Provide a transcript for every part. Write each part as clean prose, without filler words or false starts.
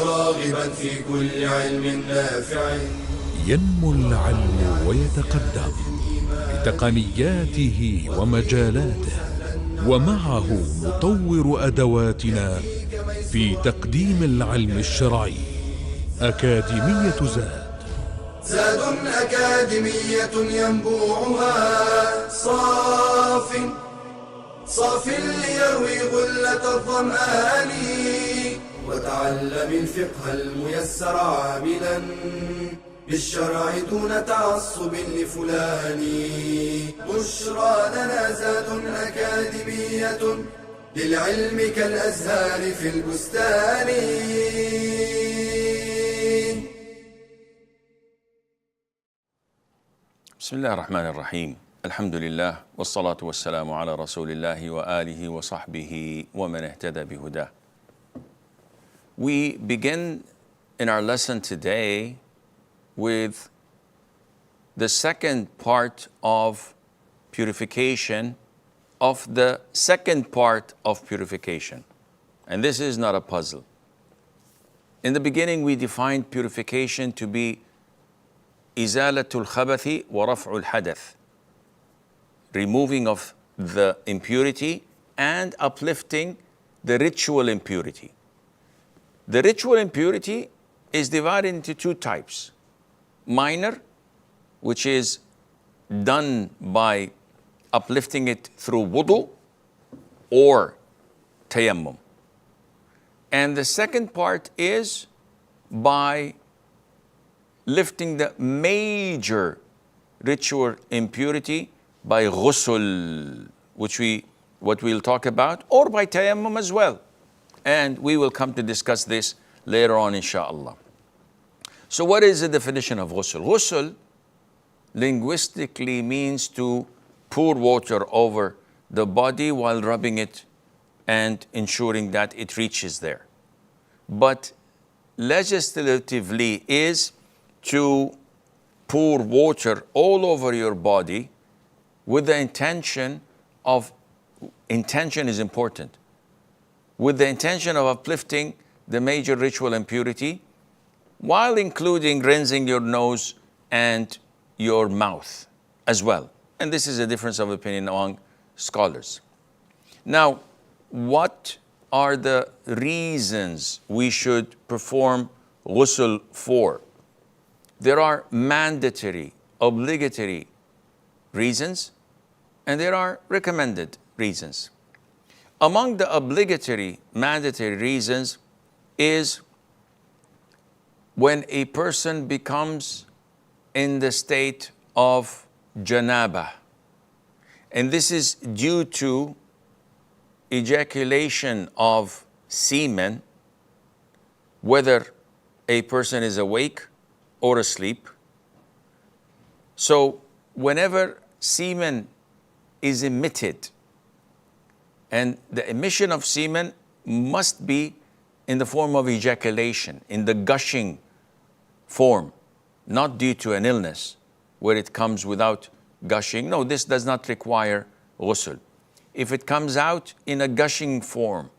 راغبا في كل علم نافع. ينمو العلم ويتقدم بتقنياته ومجالاته، ومعه نطور أدواتنا في تقديم العلم الشرعي. أكاديمية زاد، زاد أكاديمية ينبوعها صاف ليروي غلة الظمآن. وتعلم الفقه الميسر عاملا بالشرع دون تعصب لفلان. بشرى لنا زاد أكاديمية للعلم كالأزهار في البستان. بسم الله الرحمن الرحيم. الحمد لله والصلاة والسلام على رسول الله وآله وصحبه ومن اهتدى بهداه. We begin in our lesson today with the second part of purification, of the second part of purification. And this is not a puzzle. In the beginning, we defined purification to be إزالة الخبث ورفع الحدث, removing of the impurity and uplifting the ritual impurity. The ritual impurity is divided into two types. Minor, which is done by uplifting it through wudu or tayammum. And the second part is by lifting the major ritual impurity by ghusl, what we'll talk about, or by tayammum as well. And we will come to discuss this later on, inshallah. So what is the definition of ghusl? Ghusl linguistically means to pour water over the body while rubbing it and ensuring that it reaches there. But legislatively is to pour water all over your body with the intention is important, with the intention of uplifting the major ritual impurity, while including rinsing your nose and your mouth as well. And this is a difference of opinion among scholars. Now, what are the reasons we should perform ghusl for? There are mandatory, obligatory reasons, and there are recommended reasons. Among the obligatory, mandatory reasons is when a person becomes in the state of janaba. And this is due to ejaculation of semen, whether a person is awake or asleep. So whenever semen is emitted, and the emission of semen must be in the form of ejaculation, in the gushing form, not due to an illness where it comes without gushing. No, this does not require ghusl. If it comes out in a gushing form,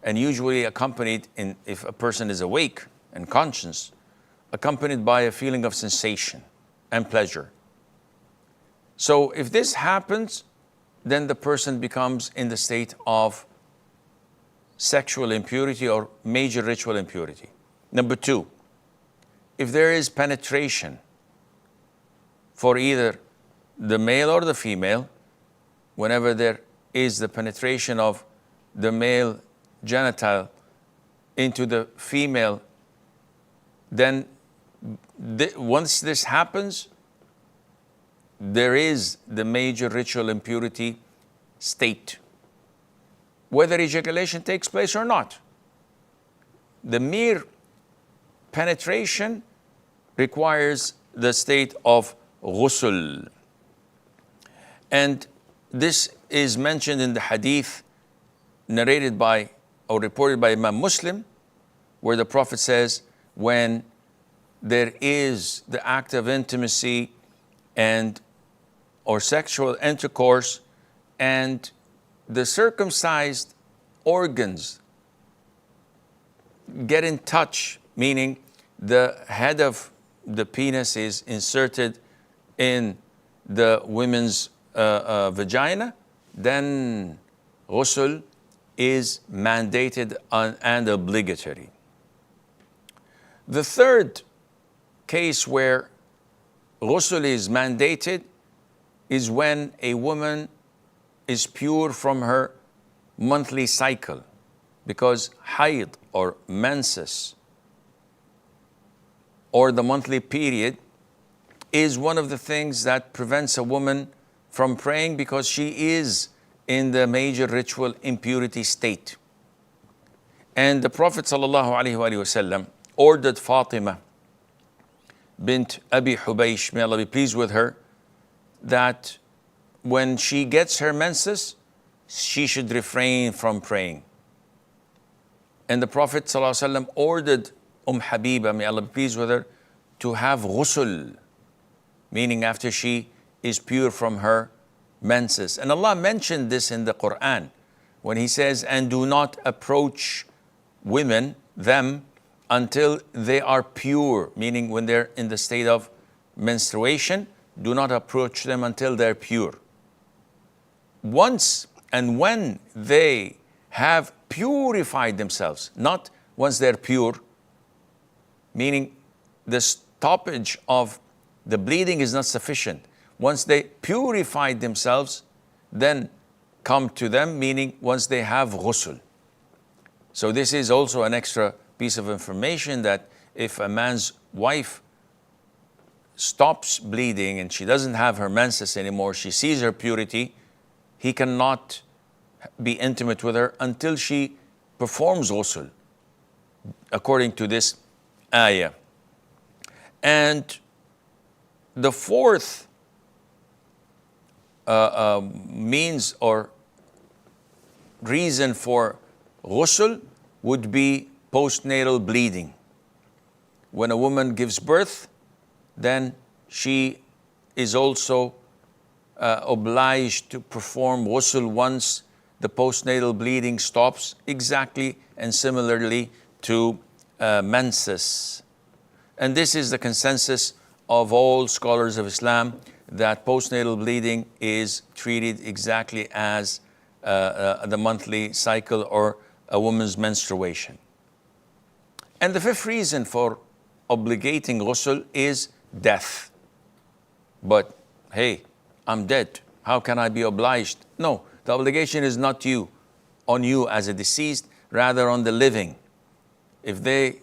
and usually accompanied, if a person is awake and conscious, accompanied by a feeling of sensation and pleasure. So if this happens, then the person becomes in the state of sexual impurity or major ritual impurity. Number two, if there is penetration for either the male or the female, whenever there is the penetration of the male genital into the female, then once this happens, there is the major ritual impurity state, whether ejaculation takes place or not. The mere penetration requires the state of ghusl. And this is mentioned in the hadith narrated by or reported by Imam Muslim, where the Prophet says, when there is the act of intimacy or sexual intercourse, and the circumcised organs get in touch, meaning the head of the penis is inserted in the women's vagina, then ghusl is mandated and obligatory. The third case where ghusl is mandated is when a woman is pure from her monthly cycle, because hayd or menses or the monthly period is one of the things that prevents a woman from praying, because she is in the major ritual impurity state. And the Prophet ﷺ ordered Fatima bint Abi Hubaysh, may Allah be pleased with her, that when she gets her menses, she should refrain from praying. And the Prophet ﷺ ordered Habiba, may Allah be pleased with her, to have ghusl, meaning after she is pure from her menses. And Allah mentioned this in the Quran when He says, and do not approach them, until they are pure, meaning when they're in the state of menstruation, do not approach them until they're pure. Once and when they have purified themselves, not once they're pure, meaning the stoppage of the bleeding is not sufficient. Once they purified themselves, then come to them, meaning once they have ghusl. So this is also an extra piece of information, that if a man's wife stops bleeding and she doesn't have her menses anymore, she sees her purity, he cannot be intimate with her until she performs ghusl, according to this ayah. And the fourth means or reason for ghusl would be postnatal bleeding. When a woman gives birth, then she is also obliged to perform ghusl once the postnatal bleeding stops, exactly and similarly to menses. And this is the consensus of all scholars of Islam, that postnatal bleeding is treated exactly as the monthly cycle or a woman's menstruation. And the fifth reason for obligating ghusl is death. But hey, I'm dead, how can I be obliged? No, the obligation is not on you as a deceased, rather on the living. If they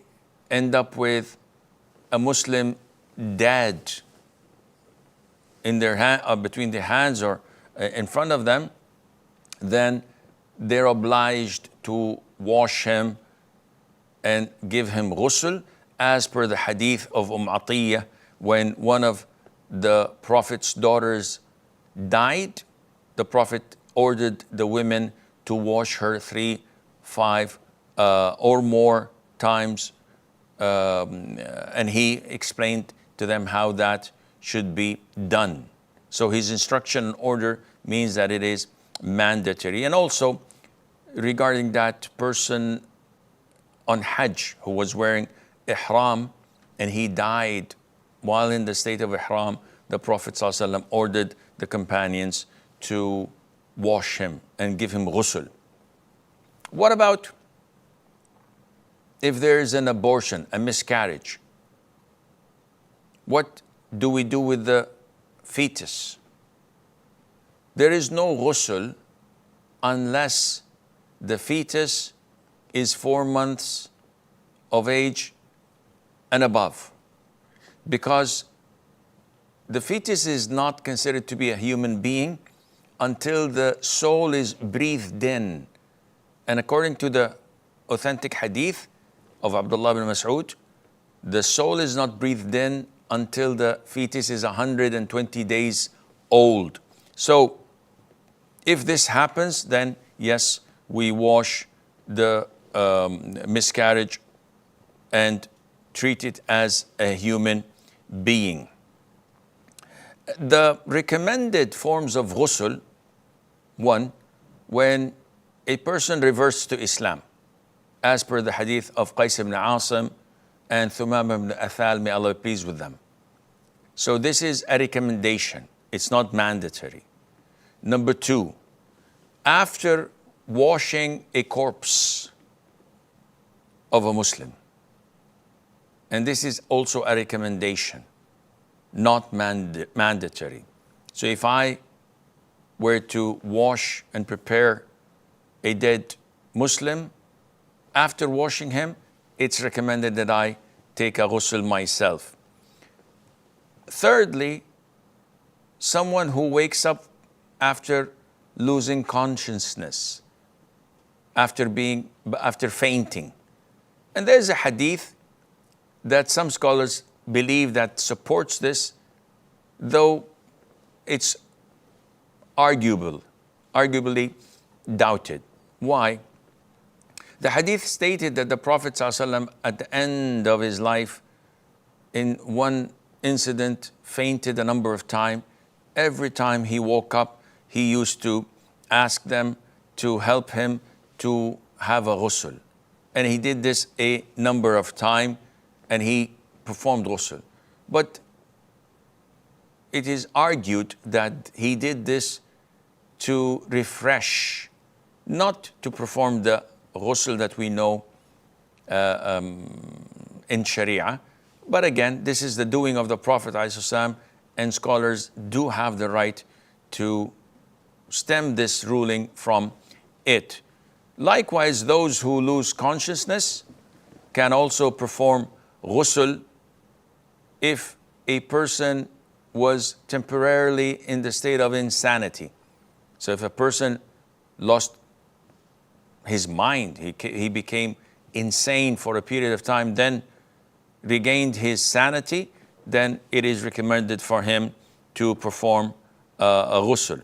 end up with a Muslim dead in their hand, or between their hands or in front of them, then they're obliged to wash him and give him ghusl, as per the hadith of Atiyah, when one of the Prophet's daughters died, the Prophet ordered the women to wash her 3, 5 or more times, and he explained to them how that should be done. So his instruction and order means that it is mandatory. And also regarding that person on Hajj who was wearing ihram and he died while in the state of ihram, the Prophet ﷺ ordered the companions to wash him and give him ghusl. What about if there is an abortion, a miscarriage? What do we do with the fetus? There is no ghusl unless the fetus is 4 months of age and above, because the fetus is not considered to be a human being until the soul is breathed in. And according to the authentic hadith of Abdullah bin Mas'ud, the soul is not breathed in until the fetus is 120 days old. So if this happens, then yes, we wash the miscarriage and treat it as a human being. The recommended forms of ghusl: one, when a person reverts to Islam. as per the hadith of Qais ibn Asim and Thumam ibn Athal, may Allah be pleased with them. So this is a recommendation. It's not mandatory. Number two, after washing a corpse of a Muslim, and this is also a recommendation, not mandatory. So if I were to wash and prepare a dead Muslim, after washing him, it's recommended that I take a ghusl myself. Thirdly, someone who wakes up after losing consciousness, after fainting. And there's a hadith that some scholars believe that supports this, though it's arguably doubted. Why? The hadith stated that the Prophet ﷺ at the end of his life, in one incident, fainted a number of times. Every time he woke up, he used to ask them to help him to have a ghusl. And he did this a number of times, and he performed ghusl. But it is argued that he did this to refresh, not to perform the ghusl that we know in Sharia. But again, this is the doing of the Prophet ﷺ, and scholars do have the right to stem this ruling from it. Likewise, those who lose consciousness can also perform ghusl if a person was temporarily in the state of insanity. So if a person lost his mind, he became insane for a period of time, then regained his sanity, then it is recommended for him to perform a ghusl.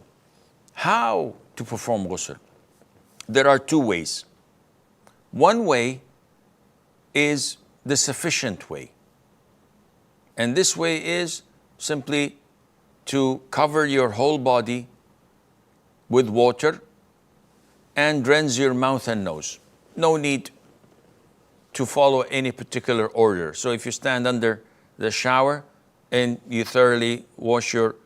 How to perform ghusl? There are two ways. One way is the sufficient way. And this way is simply to cover your whole body with water and rinse your mouth and nose. No need to follow any particular order. So if you stand under the shower and you thoroughly wash your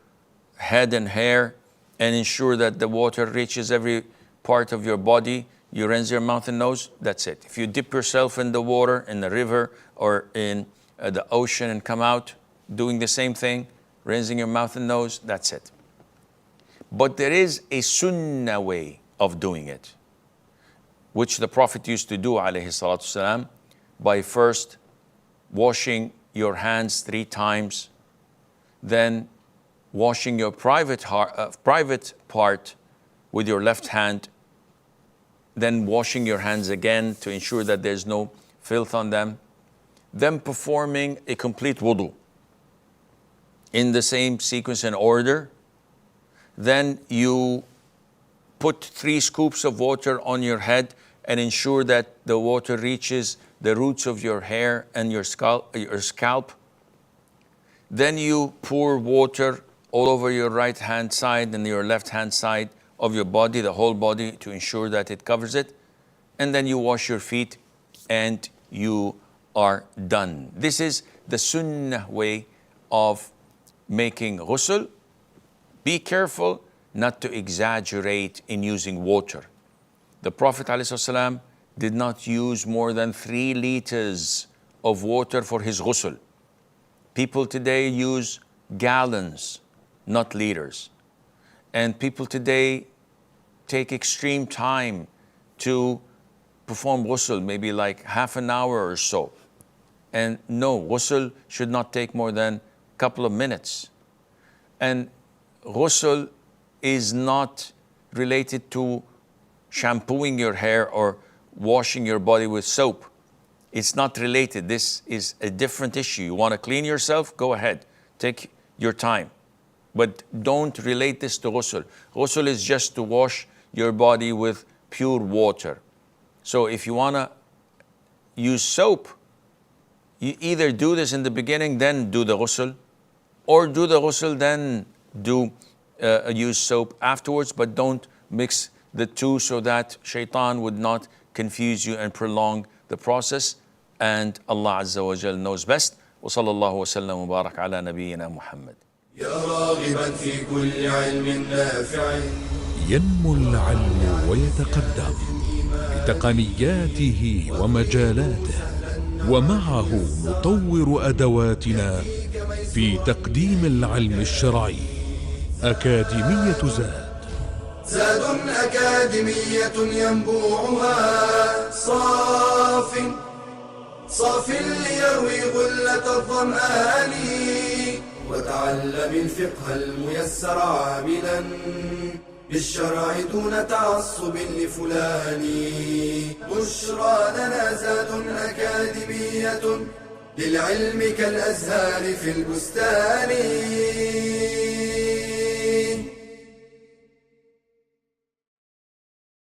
head and hair and ensure that the water reaches every part of your body, you rinse your mouth and nose, that's it. If you dip yourself in the water, in the river or in the ocean and come out doing the same thing, rinsing your mouth and nose, that's it. But there is a sunnah way of doing it, which the Prophet used to do, alayhi salatu salam, by first washing your hands 3 times, then washing your private part with your left hand, then washing your hands again to ensure that there's no filth on them, then performing a complete wudu in the same sequence and order. Then you put 3 scoops of water on your head and ensure that the water reaches the roots of your hair and your scalp. Then you pour water all over your right hand side and your left hand side of your body, the whole body, to ensure that it covers it. And then you wash your feet and you are done. This is the sunnah way of making ghusl. Be careful not to exaggerate in using water. The Prophet ﷺ did not use more than 3 liters of water for his ghusl. People today use gallons, not liters. And people today take extreme time to perform ghusl, maybe like half an hour or so. And no, ghusl should not take more than a couple of minutes. And ghusl is not related to shampooing your hair or washing your body with soap. It's not related. This is a different issue. You want to clean yourself? Go ahead. Take your time. But don't relate this to ghusl. Ghusl is just to wash your body with pure water. So if you want to use soap, you either do this in the beginning, then do the ghusl, or do the ghusl, then use soap afterwards, but don't mix the two so that shaitan would not confuse you and prolong the process. And Allah Azza wa Jal knows best. وصلى الله وسلم وبارك على نبينا محمد. يا راغبا في كل علم نافع. ينمو العلم ويتقدم بتقنياته ومجالاته، ومعه نطور أدواتنا في تقديم العلم الشرعي. أكاديمية زاد، زاد أكاديمية ينبوعها صاف ليروي غلة الظمآن، وتعلم الفقه الميسر عاملا بالشرع دون تعصب لفلان. بشرى لنا زاد أكاديمية للعلم كالأزهار في البستان.